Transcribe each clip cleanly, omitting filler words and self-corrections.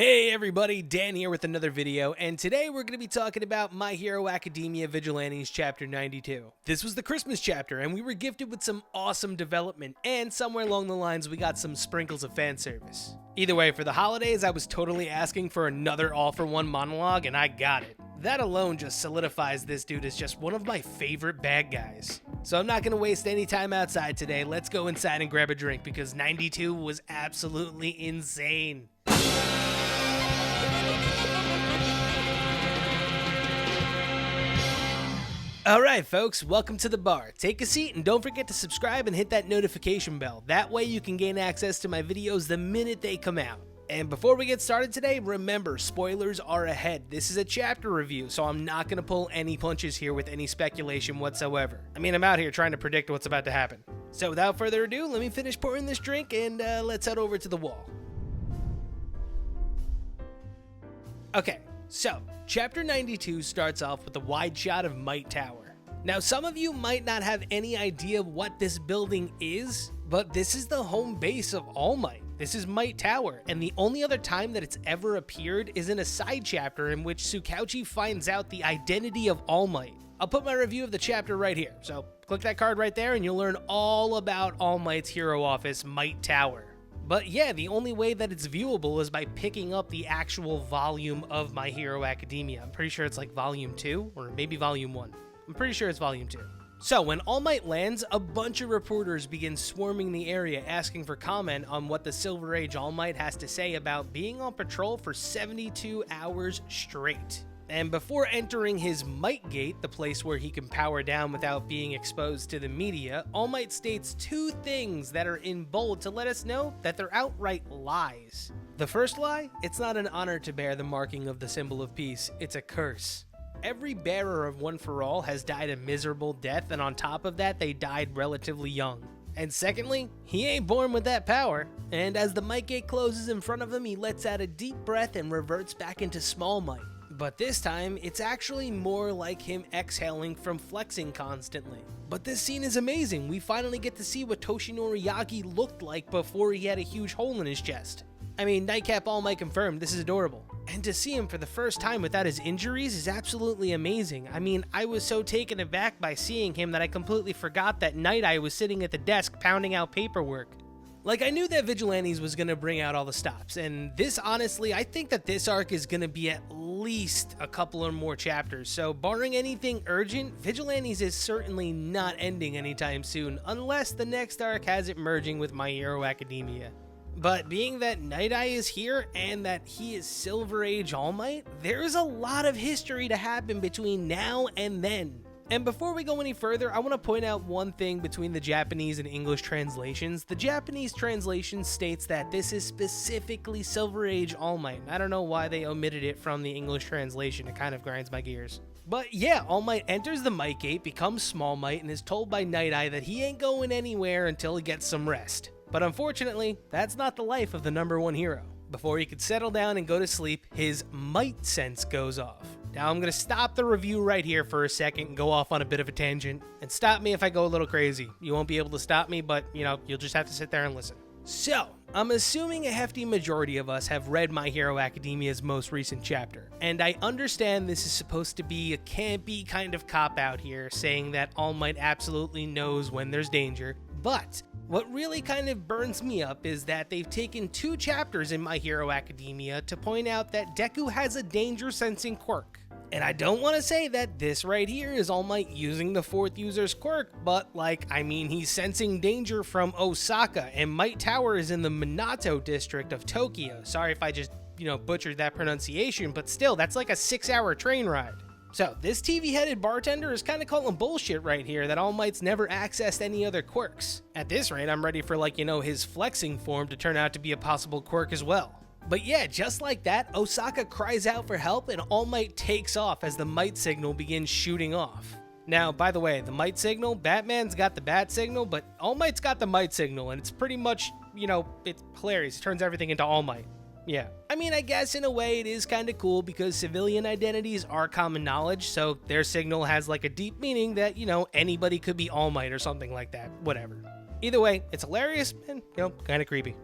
Hey everybody, Dan here with another video, and today we're going to be talking about My Hero Academia Vigilantes Chapter 92. This was the Christmas chapter, and we were gifted with some awesome development, and somewhere along the lines we got some sprinkles of fan service. Either way, for the holidays I was totally asking for another all-for-one monologue, and I got it. That alone just solidifies this dude as just one of my favorite bad guys. So I'm not going to waste any time outside today, let's go inside and grab a drink, because 92 was absolutely insane. Alright folks, welcome to the bar. Take a seat and don't forget to subscribe and hit that notification bell. That way you can gain access to my videos the minute they come out. And before we get started today, remember, spoilers are ahead. This is a chapter review, so I'm not going to pull any punches here with any speculation whatsoever. I mean, I'm out here trying to predict what's about to happen. So without further ado, let me finish pouring this drink and let's head over to the wall. Okay, so Chapter 92 starts off with a wide shot of Might Tower. Now, some of you might not have any idea what this building is, but this is the home base of All Might. This is Might Tower, and the only other time that it's ever appeared is in a side chapter in which Tsukauchi finds out the identity of All Might. I'll put my review of the chapter right here, so click that card right there and you'll learn all about All Might's hero office, Might Tower. But yeah, the only way that it's viewable is by picking up the actual volume of My Hero Academia. I'm pretty sure it's like volume 2 or maybe volume 1. I'm pretty sure it's volume 2. So when All Might lands, a bunch of reporters begin swarming the area asking for comment on what the Silver Age All Might has to say about being on patrol for 72 hours straight. And before entering his Might Gate, the place where he can power down without being exposed to the media, All Might states two things that are in bold to let us know that they're outright lies. The first lie, it's not an honor to bear the marking of the symbol of peace, it's a curse. Every bearer of One for All has died a miserable death, and on top of that, they died relatively young. And secondly, he ain't born with that power. And as the Might Gate closes in front of him, he lets out a deep breath and reverts back into small might. But this time, it's actually more like him exhaling from flexing constantly. But this scene is amazing. We finally get to see what Toshinori Yagi looked like before he had a huge hole in his chest. I mean, Nightcap All Might confirmed, this is adorable. And to see him for the first time without his injuries is absolutely amazing. I mean, I was so taken aback by seeing him that I completely forgot that Night Eye was sitting at the desk pounding out paperwork. Like, I knew that Vigilantes was going to bring out all the stops, and this, honestly, I think that this arc is going to be at least a couple or more chapters, so barring anything urgent, Vigilantes is certainly not ending anytime soon, unless the next arc has it merging with My Hero Academia. But being that Night Eye is here, and that he is Silver Age All Might, there's a lot of history to happen between now and then. And before we go any further, I want to point out one thing between the Japanese and English translations. The Japanese translation states that this is specifically Silver Age All Might. I don't know why they omitted it from the English translation. It kind of grinds my gears. But yeah, All Might enters the Might Gate, becomes Small Might, and is told by Night Eye that he ain't going anywhere until he gets some rest. But unfortunately, that's not the life of the #1 hero. Before he could settle down and go to sleep, his Might sense goes off. Now I'm going to stop the review right here for a second and go off on a bit of a tangent. And stop me if I go a little crazy. You won't be able to stop me, but, you'll just have to sit there and listen. So, I'm assuming a hefty majority of us have read My Hero Academia's most recent chapter. And I understand this is supposed to be a campy kind of cop-out here, saying that All Might absolutely knows when there's danger. But what really kind of burns me up is that they've taken 2 chapters in My Hero Academia to point out that Deku has a danger-sensing quirk. And I don't want to say that this right here is All Might using the 4th user's quirk, but he's sensing danger from Osaka, and Might Tower is in the Minato district of Tokyo. Sorry if I just, butchered that pronunciation, but still, that's like a 6-hour train ride. So, this TV-headed bartender is kind of calling bullshit right here that All Might's never accessed any other quirks. At this rate, I'm ready for his flexing form to turn out to be a possible quirk as well. But yeah, just like that, Osaka cries out for help and All Might takes off as the Might signal begins shooting off. Now, by the way, the Might signal, Batman's got the Bat signal, but All Might's got the Might signal, and it's pretty much, it's hilarious. It turns everything into All Might. Yeah. I mean, I guess in a way it is kind of cool because civilian identities are common knowledge, so their signal has a deep meaning that, anybody could be All Might or something like that. Whatever. Either way, it's hilarious and, kind of creepy.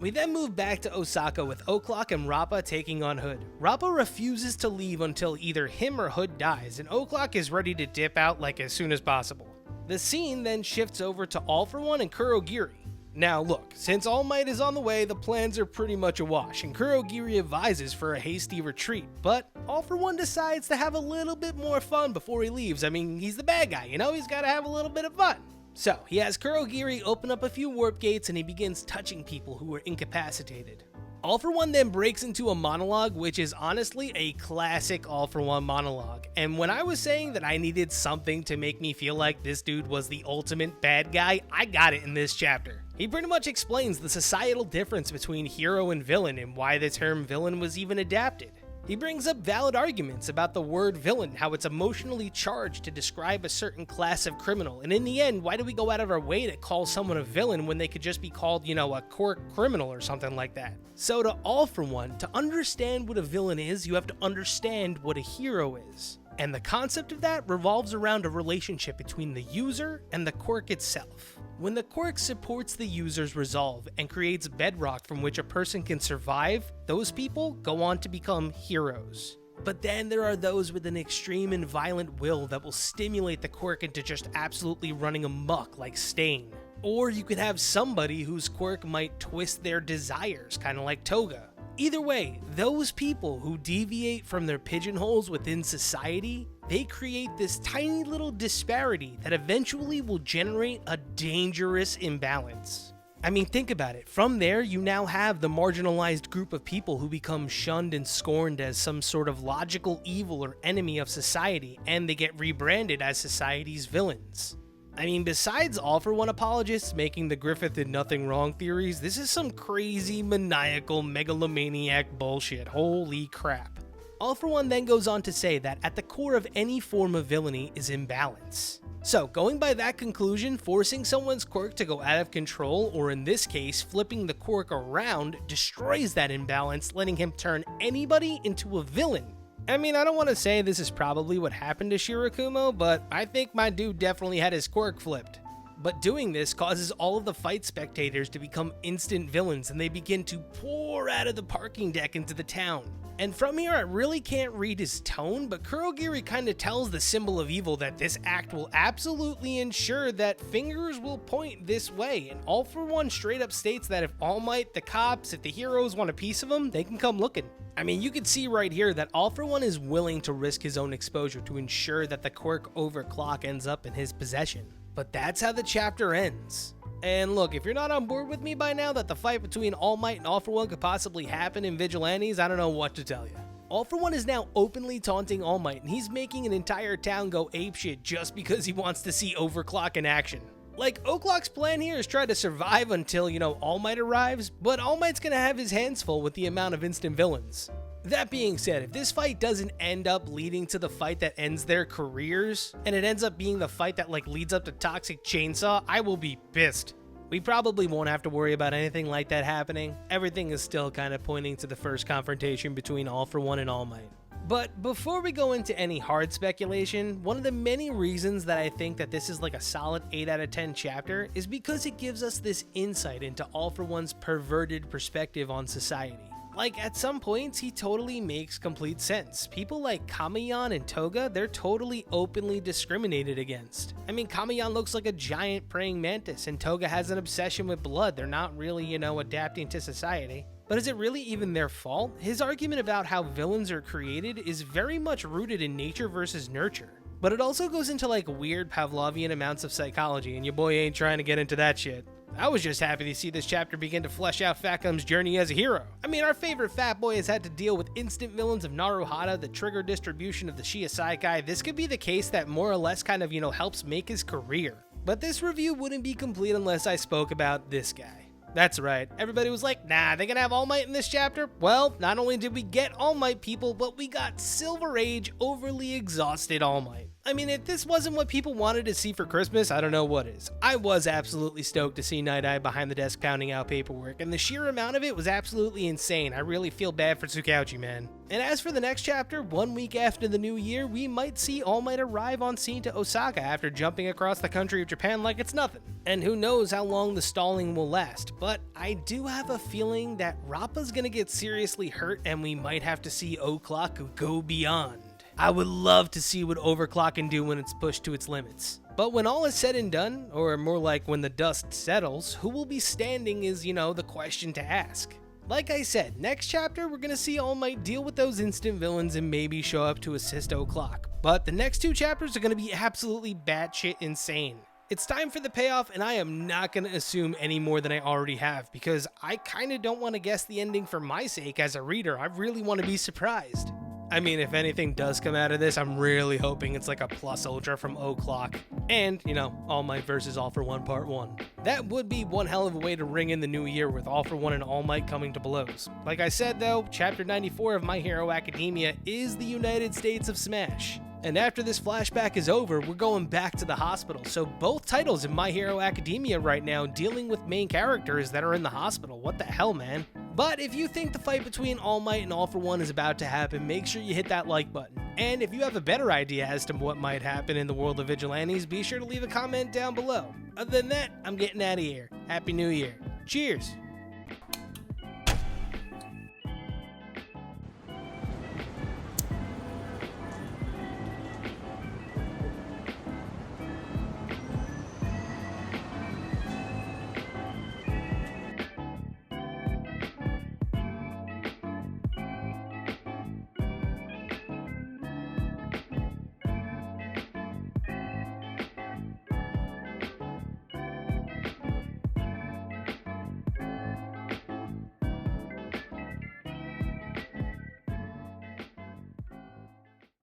We then move back to Osaka with O'Clock and Rappa taking on Hood. Rappa refuses to leave until either him or Hood dies, and O'Clock is ready to dip out like as soon as possible. The scene then shifts over to All For One and Kurogiri. Now look, since All Might is on the way, the plans are pretty much a wash, and Kurogiri advises for a hasty retreat, but All For One decides to have a little bit more fun before he leaves. I mean, he's the bad guy, you know, he's gotta have a little bit of fun. So, he has Kurogiri open up a few warp gates and he begins touching people who are incapacitated. All For One then breaks into a monologue, which is honestly a classic All For One monologue. And when I was saying that I needed something to make me feel like this dude was the ultimate bad guy, I got it in this chapter. He pretty much explains the societal difference between hero and villain and why the term villain was even adapted. He brings up valid arguments about the word villain, how it's emotionally charged to describe a certain class of criminal, and in the end, why do we go out of our way to call someone a villain when they could just be called, you know, a court criminal or something like that? So to All For One, to understand what a villain is, you have to understand what a hero is. And the concept of that revolves around a relationship between the user and the quirk itself. When the quirk supports the user's resolve and creates bedrock from which a person can survive, those people go on to become heroes. But then there are those with an extreme and violent will that will stimulate the quirk into just absolutely running amok like Stain. Or you could have somebody whose quirk might twist their desires, kind of like Toga. Either way, those people who deviate from their pigeonholes within society, they create this tiny little disparity that eventually will generate a dangerous imbalance. I mean, think about it. From there, you now have the marginalized group of people who become shunned and scorned as some sort of logical evil or enemy of society, and they get rebranded as society's villains. I mean, besides All For One apologists making the Griffith did nothing wrong theories, this is some crazy, maniacal, megalomaniac bullshit. Holy crap. All For One then goes on to say that at the core of any form of villainy is imbalance. So, going by that conclusion, forcing someone's quirk to go out of control, or in this case, flipping the quirk around, destroys that imbalance, letting him turn anybody into a villain. I mean, I don't want to say this is probably what happened to Shirakumo, but I think my dude definitely had his quirk flipped. But doing this causes all of the fight spectators to become instant villains, and they begin to pour out of the parking deck into the town. And from here, I really can't read his tone, but Kurogiri kind of tells the symbol of evil that this act will absolutely ensure that fingers will point this way, and All For One straight up states that if All Might, the cops, if the heroes want a piece of him, they can come looking. I mean, you can see right here that All For One is willing to risk his own exposure to ensure that the quirk Overclock ends up in his possession. But that's how the chapter ends. And look, if you're not on board with me by now that the fight between All Might and All For One could possibly happen in Vigilantes, I don't know what to tell you. All For One is now openly taunting All Might, and he's making an entire town go apeshit just because he wants to see Overclock in action. Like, O'Clock's plan here is try to survive until, you know, All Might arrives, but All Might's gonna have his hands full with the amount of instant villains. That being said, if this fight doesn't end up leading to the fight that ends their careers, and it ends up being the fight that like leads up to Toxic Chainsaw, I will be pissed. We probably won't have to worry about anything like that happening. Everything is still kind of pointing to the first confrontation between All For One and All Might. But before we go into any hard speculation, one of the many reasons that I think that this is like a solid 8 out of 10 chapter is because it gives us this insight into All For One's perverted perspective on society. Like, at some points, he totally makes complete sense. People like Kamayan and Toga, they're totally openly discriminated against. I mean, Kamayan looks like a giant praying mantis, and Toga has an obsession with blood. They're not really, you know, adapting to society. But is it really even their fault? His argument about how villains are created is very much rooted in nature versus nurture. But it also goes into like weird Pavlovian amounts of psychology, and your boy ain't trying to get into that shit. I was just happy to see this chapter begin to flesh out Fatgum's journey as a hero. I mean, our favorite fat boy has had to deal with instant villains of Naruhata, the trigger distribution of the Shiosaikai. This could be the case that more or less kind of, you know, helps make his career. But this review wouldn't be complete unless I spoke about this guy. That's right, everybody was like, nah, they gonna have All Might in this chapter? Well, not only did we get All Might, people, but we got Silver Age overly exhausted All Might. I mean, if this wasn't what people wanted to see for Christmas, I don't know what is. I was absolutely stoked to see Night Eye behind the desk pounding out paperwork, and the sheer amount of it was absolutely insane. I really feel bad for Tsukauchi, man. And as for the next chapter, 1 week after the new year, we might see All Might arrive on scene to Osaka after jumping across the country of Japan like it's nothing. And who knows how long the stalling will last, but I do have a feeling that Rappa's gonna get seriously hurt and we might have to see O'Clock go beyond. I would love to see what Overclock can do when it's pushed to its limits. But when all is said and done, or more like when the dust settles, who will be standing is, the question to ask. Like I said, next chapter we're gonna see All Might deal with those instant villains and maybe show up to assist O'Clock. But the next 2 chapters are gonna be absolutely batshit insane. It's time for the payoff, and I am not gonna assume any more than I already have, because I kinda don't want to guess the ending for my sake as a reader. I really want to be surprised. I mean, if anything does come out of this, I'm really hoping it's like a plus ultra from O'Clock. And, All Might versus All for One Part 1. That would be one hell of a way to ring in the new year with All for One and All Might coming to blows. Like I said though, Chapter 94 of My Hero Academia is the United States of Smash. And after this flashback is over, we're going back to the hospital. So both titles in My Hero Academia right now dealing with main characters that are in the hospital. What the hell, man? But if you think the fight between All Might and All for One is about to happen, make sure you hit that like button. And if you have a better idea as to what might happen in the world of Vigilantes, be sure to leave a comment down below. Other than that, I'm getting out of here. Happy New Year. Cheers!